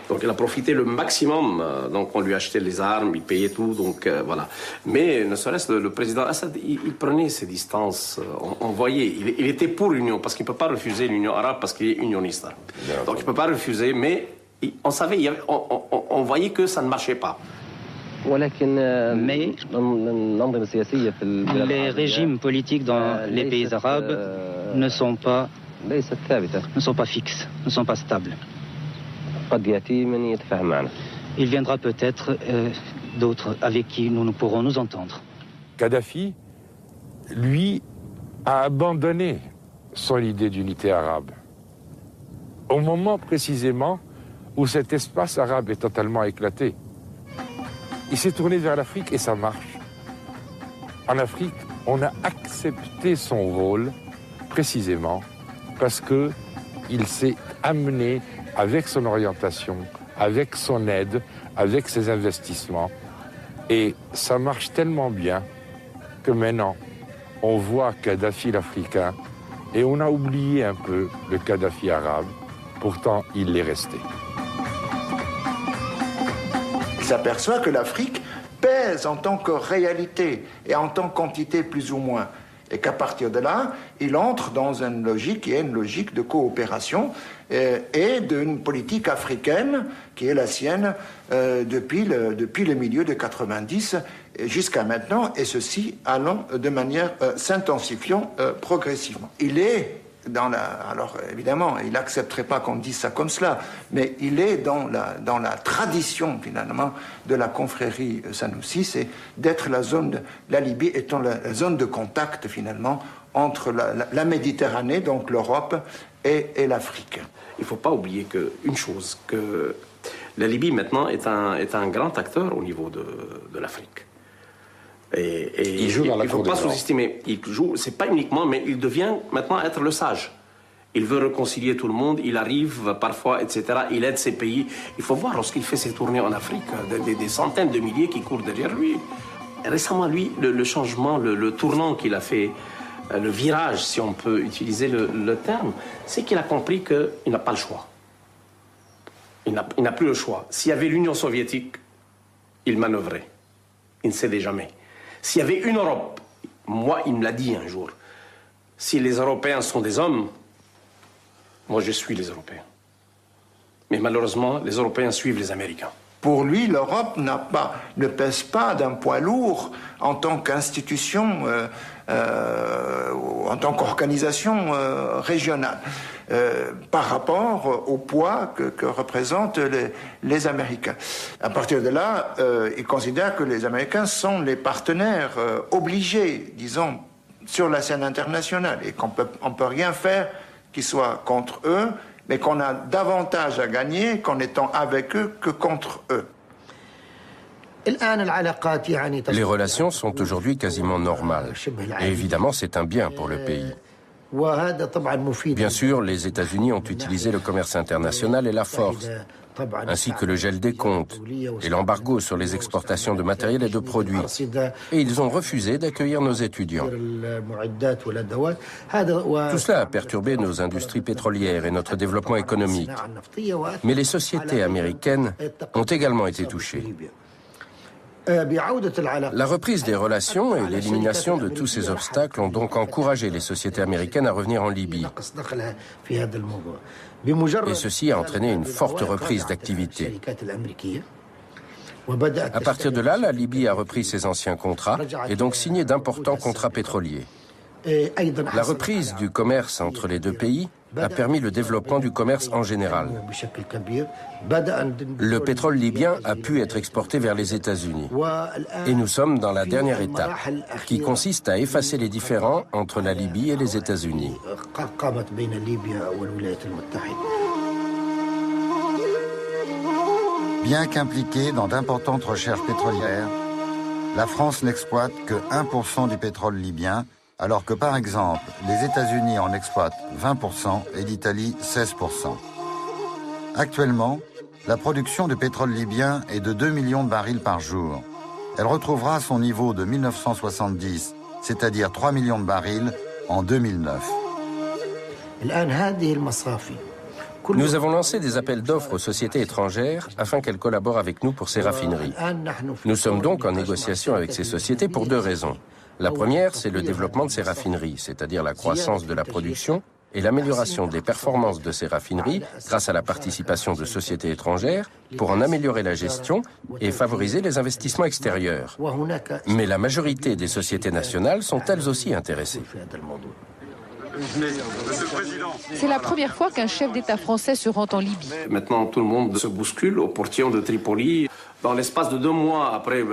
S12: Donc il a profité le maximum, donc on lui achetait les armes, il payait tout, donc voilà. Mais ne serait-ce le président Assad, il prenait ses distances, on voyait, il était pour l'union, parce qu'il ne peut pas refuser l'union arabe parce qu'il est unioniste. Donc il ne peut pas refuser, mais on savait, on voyait que ça ne marchait pas.
S10: Mais les régimes politiques dans les pays arabes ne sont pas fixes, ne sont pas stables. Il viendra peut-être d'autres avec qui nous pourrons nous entendre.
S5: Kadhafi, lui, a abandonné son idée d'unité arabe. Au moment précisément où cet espace arabe est totalement éclaté. Il s'est tourné vers l'Afrique et ça marche. En Afrique, on a accepté son rôle précisément parce qu'il s'est amené avec son orientation, avec son aide, avec ses investissements. Et ça marche tellement bien que maintenant, on voit Kadhafi l'Africain et on a oublié un peu le Kadhafi arabe. Pourtant, il l'est resté.
S2: Il s'aperçoit que l'Afrique pèse en tant que réalité et en tant qu'entité plus ou moins. Et qu'à partir de là, il entre dans une logique qui est une logique de coopération et d'une politique africaine qui est la sienne depuis le milieu de 90 jusqu'à maintenant, et ceci allant de manière s'intensifiant progressivement. Il est dans la... Alors évidemment, il n'accepterait pas qu'on dise ça comme cela, mais il est dans la tradition finalement de la confrérie Sanoussi, c'est d'être la Libye étant la zone de contact finalement entre la Méditerranée, donc l'Europe, et l'Afrique.
S12: Il ne faut pas oublier une chose, que la Libye maintenant est un grand acteur au niveau de l'Afrique. Et
S5: il joue dans la
S12: il ne faut pas sous-estimer. Il joue, c'est pas uniquement, mais il devient maintenant être le sage. Il veut réconcilier tout le monde, il arrive parfois, etc. Il aide ses pays. Il faut voir, lorsqu'il fait ses tournées en Afrique, des centaines de milliers qui courent derrière lui. Et récemment, lui, le changement, le tournant qu'il a fait, le virage, si on peut utiliser le terme, c'est qu'il a compris qu'il n'a pas le choix. Il n'a plus le choix. S'il y avait l'Union soviétique, il manœuvrait. Il ne cédait jamais. S'il y avait une Europe, moi, il me l'a dit un jour, si les Européens sont des hommes, moi, je suis les Européens. Mais malheureusement, les Européens suivent les Américains.
S2: Pour lui, l'Europe ne pèse pas d'un poids lourd en tant qu'institution, en tant qu'organisation régionale, par rapport au poids que représentent les Américains. À partir de là, il considère que les Américains sont les partenaires obligés, disons, sur la scène internationale, et qu'on peut rien faire qui soit contre eux, mais qu'on a davantage à gagner qu'en étant avec eux que contre eux.
S14: Les relations sont aujourd'hui quasiment normales. Et évidemment, c'est un bien pour le pays. Bien sûr, les États-Unis ont utilisé le commerce international et la force, ainsi que le gel des comptes et l'embargo sur les exportations de matériel et de produits. Et ils ont refusé d'accueillir nos étudiants. Tout cela a perturbé nos industries pétrolières et notre développement économique. Mais les sociétés américaines ont également été touchées. La reprise des relations et l'élimination de tous ces obstacles ont donc encouragé les sociétés américaines à revenir en Libye. Et ceci a entraîné une forte reprise d'activité. À partir de là, la Libye a repris ses anciens contrats et donc signé d'importants contrats pétroliers. La reprise du commerce entre les deux pays a permis le développement du commerce en général. Le pétrole libyen a pu être exporté vers les États-Unis. Et nous sommes dans la dernière étape, qui consiste à effacer les différends entre la Libye et les États-Unis.
S1: Bien qu'impliquée dans d'importantes recherches pétrolières, la France n'exploite que 1% du pétrole libyen, alors que, par exemple, les États-Unis en exploitent 20% et l'Italie 16%. Actuellement, la production de pétrole libyen est de 2 millions de barils par jour. Elle retrouvera son niveau de 1970, c'est-à-dire 3 millions de barils, en 2009.
S14: Nous avons lancé des appels d'offres aux sociétés étrangères afin qu'elles collaborent avec nous pour ces raffineries. Nous sommes donc en négociation avec ces sociétés pour deux raisons. La première, c'est le développement de ces raffineries, c'est-à-dire la croissance de la production et l'amélioration des performances de ces raffineries grâce à la participation de sociétés étrangères pour en améliorer la gestion et favoriser les investissements extérieurs. Mais la majorité des sociétés nationales sont elles aussi intéressées.
S18: C'est la première fois qu'un chef d'État français se rend en Libye.
S12: Maintenant, tout le monde se bouscule au portillon de Tripoli. Dans l'espace de 2 mois après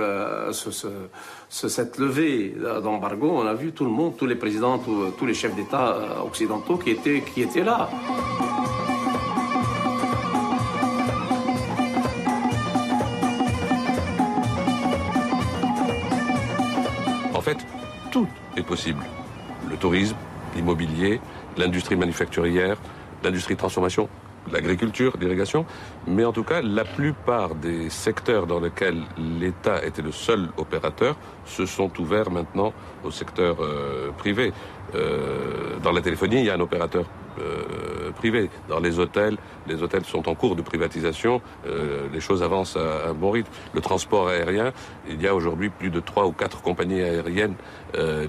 S12: cette levée d'embargo, on a vu tout le monde, tous les présidents, tous les chefs d'État occidentaux qui étaient là.
S19: En fait, tout est possible. Le tourisme, l'immobilier, l'industrie manufacturière, l'industrie de transformation, l'agriculture, l'irrigation, mais en tout cas, la plupart des secteurs dans lesquels l'État était le seul opérateur se sont ouverts maintenant au secteur privé. Dans la téléphonie, il y a un opérateur privé. Dans les hôtels sont en cours de privatisation, les choses avancent à un bon rythme. Le transport aérien, il y a aujourd'hui plus de 3 ou 4 compagnies aériennes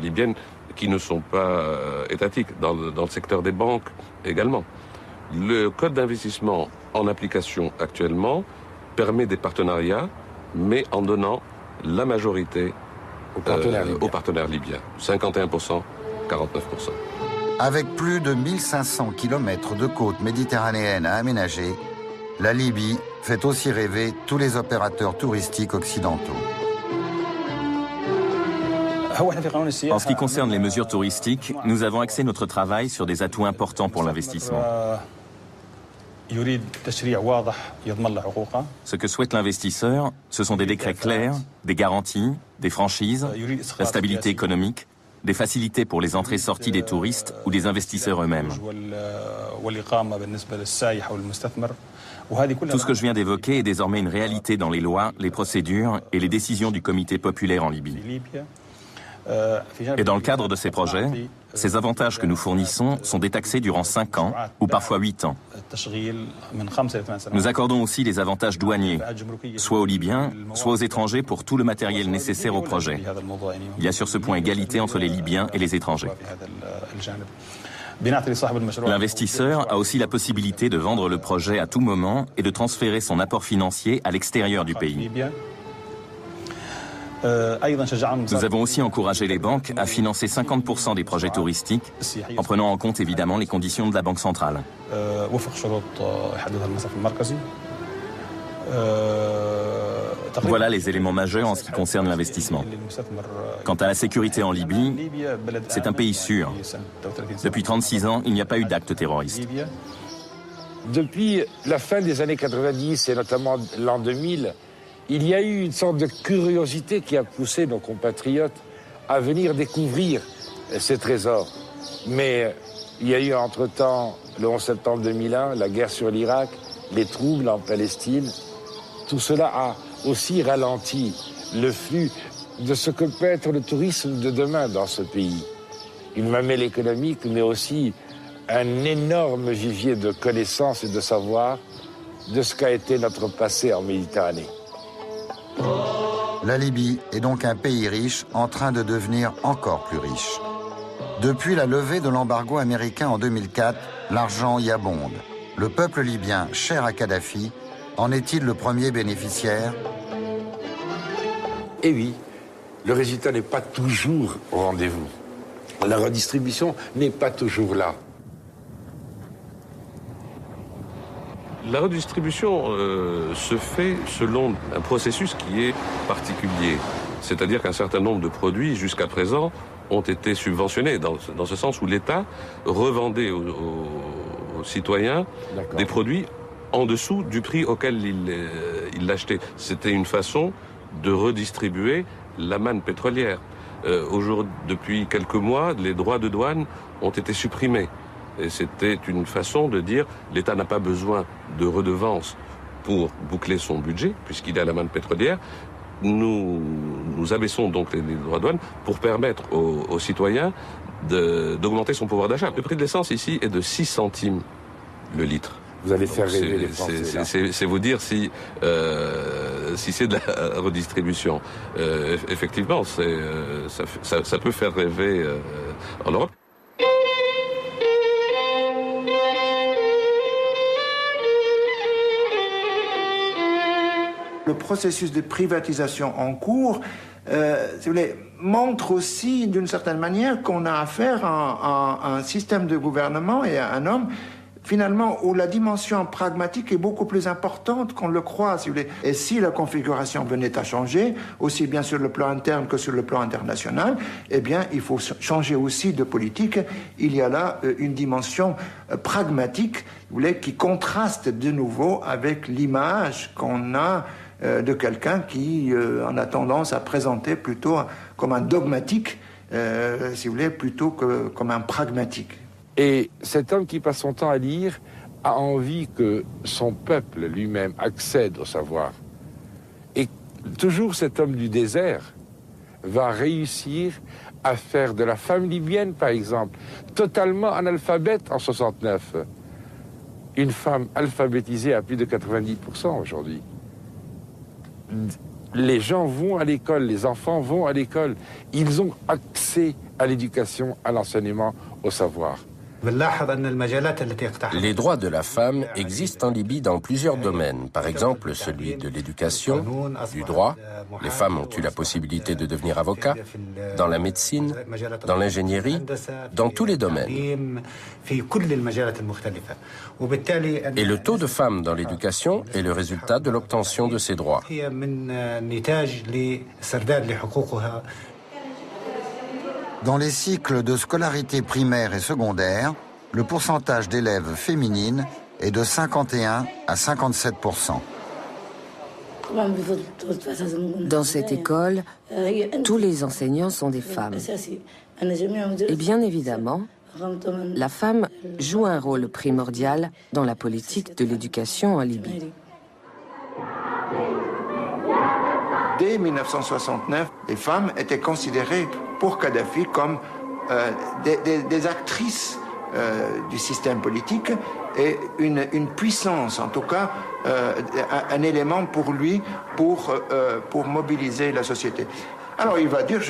S19: libyennes qui ne sont pas étatiques, dans le secteur des banques également. Le code d'investissement en application actuellement permet des partenariats, mais en donnant la majorité aux partenaires libyens. 51%, 49%.
S1: Avec plus de 1500 km de côte méditerranéenne à aménager, la Libye fait aussi rêver tous les opérateurs touristiques occidentaux.
S13: En ce qui concerne les mesures touristiques, nous avons axé notre travail sur des atouts importants pour l'investissement. Ce que souhaite l'investisseur, ce sont des décrets clairs, des garanties, des franchises, la stabilité économique, des facilités pour les entrées-sorties des touristes ou des investisseurs eux-mêmes. Tout ce que je viens d'évoquer est désormais une réalité dans les lois, les procédures et les décisions du comité populaire en Libye. Et dans le cadre de ces projets, ces avantages que nous fournissons sont détaxés durant 5 ans ou parfois 8 ans. Nous accordons aussi des avantages douaniers, soit aux Libyens, soit aux étrangers pour tout le matériel nécessaire au projet. Il y a sur ce point égalité entre les Libyens et les étrangers. L'investisseur a aussi la possibilité de vendre le projet à tout moment et de transférer son apport financier à l'extérieur du pays. Nous avons aussi encouragé les banques à financer 50% des projets touristiques, en prenant en compte évidemment les conditions de la Banque centrale. Voilà les éléments majeurs en ce qui concerne l'investissement. Quant à la sécurité en Libye, c'est un pays sûr. Depuis 36 ans, il n'y a pas eu d'acte terroriste.
S5: Depuis la fin des années 90 et notamment l'an 2000, il y a eu une sorte de curiosité qui a poussé nos compatriotes à venir découvrir ces trésors. Mais il y a eu entre-temps, le 11 septembre 2001, la guerre sur l'Irak, les troubles en Palestine. Tout cela a aussi ralenti le flux de ce que peut être le tourisme de demain dans ce pays. Une mamelle économique, mais aussi un énorme vivier de connaissances et de savoir de ce qu'a été notre passé en Méditerranée.
S1: La Libye est donc un pays riche en train de devenir encore plus riche. Depuis la levée de l'embargo américain en 2004, l'argent y abonde. Le peuple libyen, cher à Kadhafi, en est-il le premier bénéficiaire?
S5: Eh oui, le résultat n'est pas toujours au rendez-vous. La redistribution n'est pas toujours là.
S19: La redistribution se fait selon un processus qui est particulier. C'est-à-dire qu'un certain nombre de produits, jusqu'à présent, ont été subventionnés, dans ce sens où l'État revendait aux citoyens des produits en dessous du prix auquel il l'achetait. C'était une façon de redistribuer la manne pétrolière. Depuis quelques mois, les droits de douane ont été supprimés. Et c'était une façon de dire l'État n'a pas besoin de redevances pour boucler son budget, puisqu'il a la manne pétrolière. Nous abaissons donc les droits de douane pour permettre aux citoyens d'augmenter son pouvoir d'achat. Le prix de l'essence ici est de 6 centimes le litre.
S5: Vous allez faire rêver les Français.
S19: C'est vous dire si c'est de la redistribution. Effectivement, ça peut faire rêver en Europe.
S2: Le processus de privatisation en cours, si vous voulez, montre aussi d'une certaine manière qu'on a affaire à un système de gouvernement et à un homme finalement où la dimension pragmatique est beaucoup plus importante qu'on le croit, si vous voulez. Et si la configuration venait à changer, aussi bien sur le plan interne que sur le plan international, eh bien, il faut changer aussi de politique. Il y a là une dimension pragmatique, vous voulez, qui contraste de nouveau avec l'image qu'on a de quelqu'un qui en a tendance à présenter plutôt comme un dogmatique, si vous voulez, plutôt que comme un pragmatique.
S5: Et cet homme qui passe son temps à lire a envie que son peuple lui-même accède au savoir. Et toujours cet homme du désert va réussir à faire de la femme libyenne, par exemple, totalement analphabète en 69. Une femme alphabétisée à plus de 90% aujourd'hui. Les gens vont à l'école, les enfants vont à l'école. Ils ont accès à l'éducation, à l'enseignement, au savoir.
S14: Les droits de la femme existent en Libye dans plusieurs domaines. Par exemple, celui de l'éducation, du droit. Les femmes ont eu la possibilité de devenir avocats, dans la médecine, dans l'ingénierie, dans tous les domaines. Et le taux de femmes dans l'éducation est le résultat de l'obtention de ces droits.
S1: Dans les cycles de scolarité primaire et secondaire, le pourcentage d'élèves féminines est de 51 à 57%.
S20: Dans cette école, tous les enseignants sont des femmes. Et bien évidemment, la femme joue un rôle primordial dans la politique de l'éducation en Libye.
S2: Dès 1969, les femmes étaient considérées pour Kadhafi comme des actrices du système politique et une puissance, en tout cas un élément pour lui pour mobiliser la société. Alors il va dire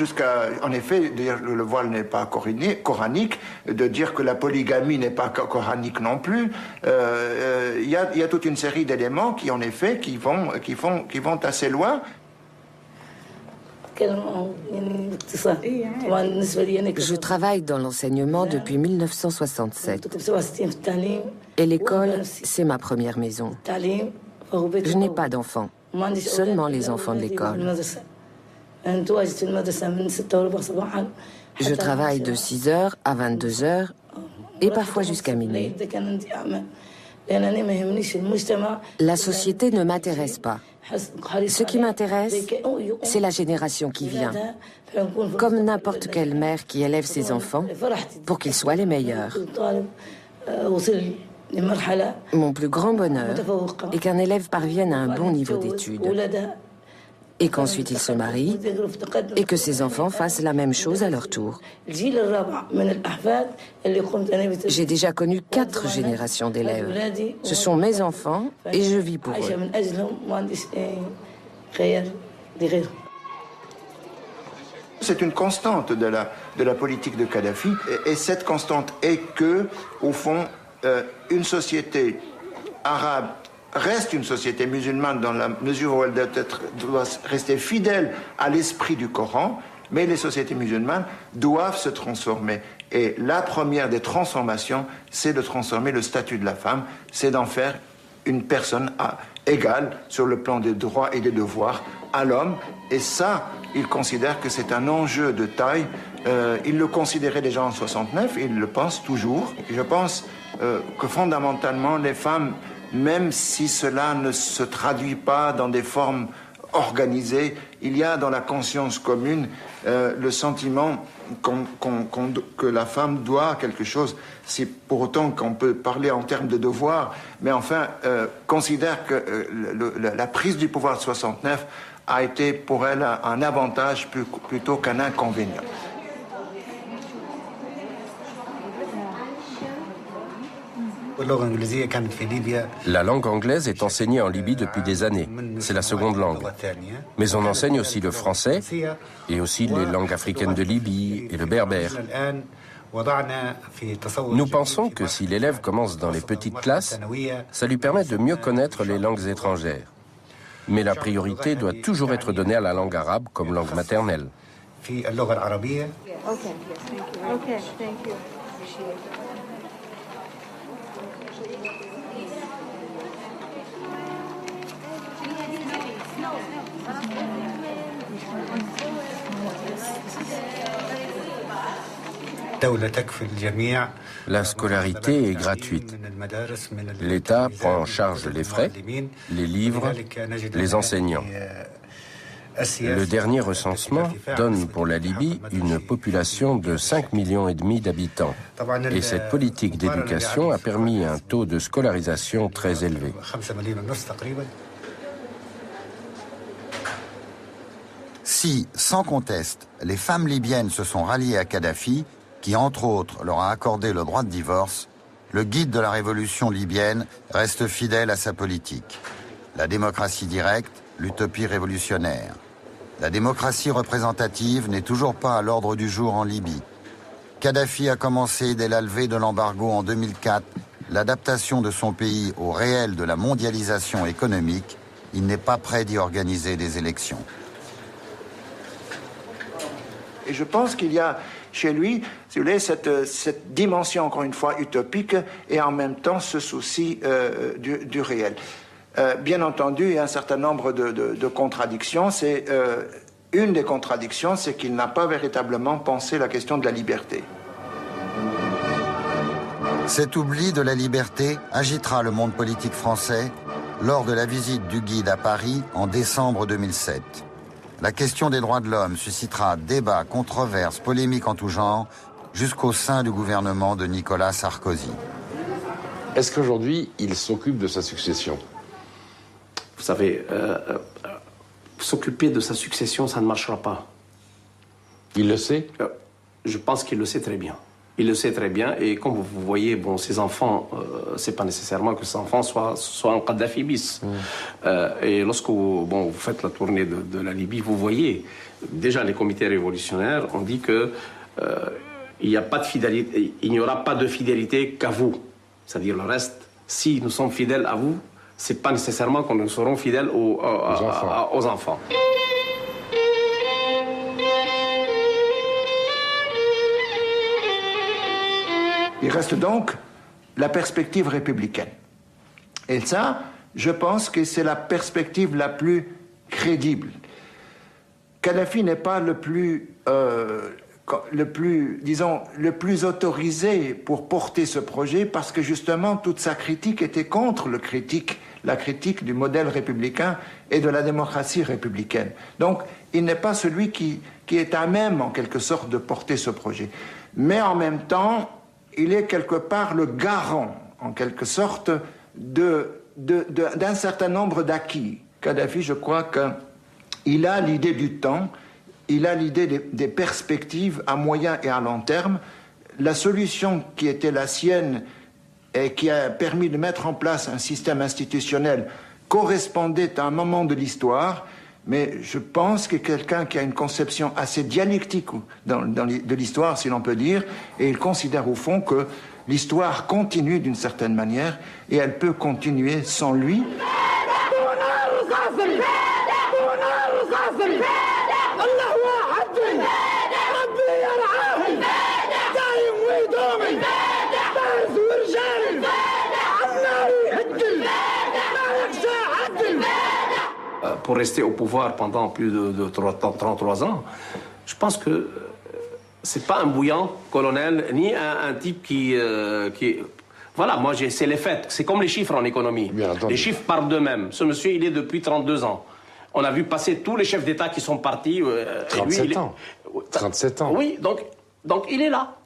S2: en effet, le voile n'est pas coranique, de dire que la polygamie n'est pas coranique non plus. Il y a toute une série d'éléments qui en effet qui vont assez loin.
S20: Je travaille dans l'enseignement depuis 1967. Et l'école, c'est ma première maison. Je n'ai pas d'enfants, seulement les enfants de l'école. Je travaille de 6h à 22h et parfois jusqu'à minuit. La société ne m'intéresse pas. Ce qui m'intéresse, c'est la génération qui vient. Comme n'importe quelle mère qui élève ses enfants pour qu'ils soient les meilleurs. Mon plus grand bonheur est qu'un élève parvienne à un bon niveau d'études. Et qu'ensuite il se marie et que ses enfants fassent la même chose à leur tour. J'ai déjà connu 4 générations d'élèves. Ce sont mes enfants et je vis pour eux.
S2: C'est une constante de la politique de Kadhafi et cette constante est que, au fond, une société arabe reste une société musulmane dans la mesure où elle doit rester fidèle à l'esprit du Coran, mais les sociétés musulmanes doivent se transformer. Et la première des transformations, c'est de transformer le statut de la femme, c'est d'en faire une personne égale sur le plan des droits et des devoirs à l'homme. Et ça, ils considèrent que c'est un enjeu de taille. Ils le considéraient déjà en 69, ils le pensent toujours. Je pense que fondamentalement, les femmes, même si cela ne se traduit pas dans des formes organisées, il y a dans la conscience commune le sentiment que la femme doit quelque chose. C'est pour autant qu'on peut parler en termes de devoir, mais enfin, considère que la prise du pouvoir de 69 a été pour elle un avantage plutôt qu'un inconvénient.
S14: La langue anglaise est enseignée en Libye depuis des années. C'est la seconde langue. Mais on enseigne aussi le français et aussi les langues africaines de Libye et le berbère. Nous pensons que si l'élève commence dans les petites classes, ça lui permet de mieux connaître les langues étrangères. Mais la priorité doit toujours être donnée à la langue arabe comme langue maternelle. La scolarité est gratuite. L'État prend en charge les frais, les livres, les enseignants. Le dernier recensement donne pour la Libye une population de 5,5 millions d'habitants. Et cette politique d'éducation a permis un taux de scolarisation très élevé.
S1: Si, sans conteste, les femmes libyennes se sont ralliées à Kadhafi, qui entre autres leur a accordé le droit de divorce, le guide de la révolution libyenne reste fidèle à sa politique. La démocratie directe, l'utopie révolutionnaire. La démocratie représentative n'est toujours pas à l'ordre du jour en Libye. Kadhafi a commencé dès la levée de l'embargo en 2004 l'adaptation de son pays au réel de la mondialisation économique. Il n'est pas prêt d'y organiser des élections.
S2: Et je pense qu'il y a chez lui, si vous voulez, cette dimension, encore une fois, utopique et en même temps ce souci du réel. Bien entendu, il y a un certain nombre de contradictions. Une des contradictions, c'est qu'il n'a pas véritablement pensé la question de la liberté.
S1: Cet oubli de la liberté agitera le monde politique français lors de la visite du guide à Paris en décembre 2007. La question des droits de l'homme suscitera débats, controverses, polémiques en tout genre, jusqu'au sein du gouvernement de Nicolas Sarkozy.
S5: Est-ce qu'aujourd'hui, il s'occupe de sa succession ?
S12: Vous savez, s'occuper de sa succession, ça ne marchera pas.
S5: Il le sait ?
S12: Je pense qu'il le sait très bien. Il le sait très bien, et comme vous voyez, bon, ses enfants, c'est pas nécessairement que ses enfants soient en Kadhafi bis. Et lorsque vous faites la tournée de la Libye, vous voyez, déjà les comités révolutionnaires ont dit que il n'y a pas de fidélité, il n'y aura pas de fidélité qu'à vous. C'est-à-dire le reste, si nous sommes fidèles à vous, c'est pas nécessairement que nous serons fidèles aux enfants.
S2: Il reste donc la perspective républicaine. Et ça, je pense que c'est la perspective la plus crédible. Kadhafi n'est pas le plus autorisé pour porter ce projet parce que justement toute sa critique était contre la critique du modèle républicain et de la démocratie républicaine. Donc il n'est pas celui qui est à même en quelque sorte de porter ce projet. Mais en même temps, il est quelque part le garant, en quelque sorte, d'un certain nombre d'acquis. Kadhafi, je crois qu'il a l'idée du temps, il a l'idée des perspectives à moyen et à long terme. La solution qui était la sienne et qui a permis de mettre en place un système institutionnel correspondait à un moment de l'histoire, mais je pense que quelqu'un qui a une conception assez dialectique de l'histoire, si l'on peut dire, et il considère au fond que l'histoire continue d'une certaine manière, et elle peut continuer sans lui.
S12: Pour rester au pouvoir pendant plus de 33 ans, je pense que c'est pas un bouillant colonel, ni un type qui voilà, moi, c'est les faits. C'est comme les chiffres en économie. Les chiffres parlent d'eux-mêmes. Ce monsieur, il est depuis 32 ans. On a vu passer tous les chefs d'État qui sont partis.
S5: 37 ans. 37 ans.
S12: Oui, donc il est là.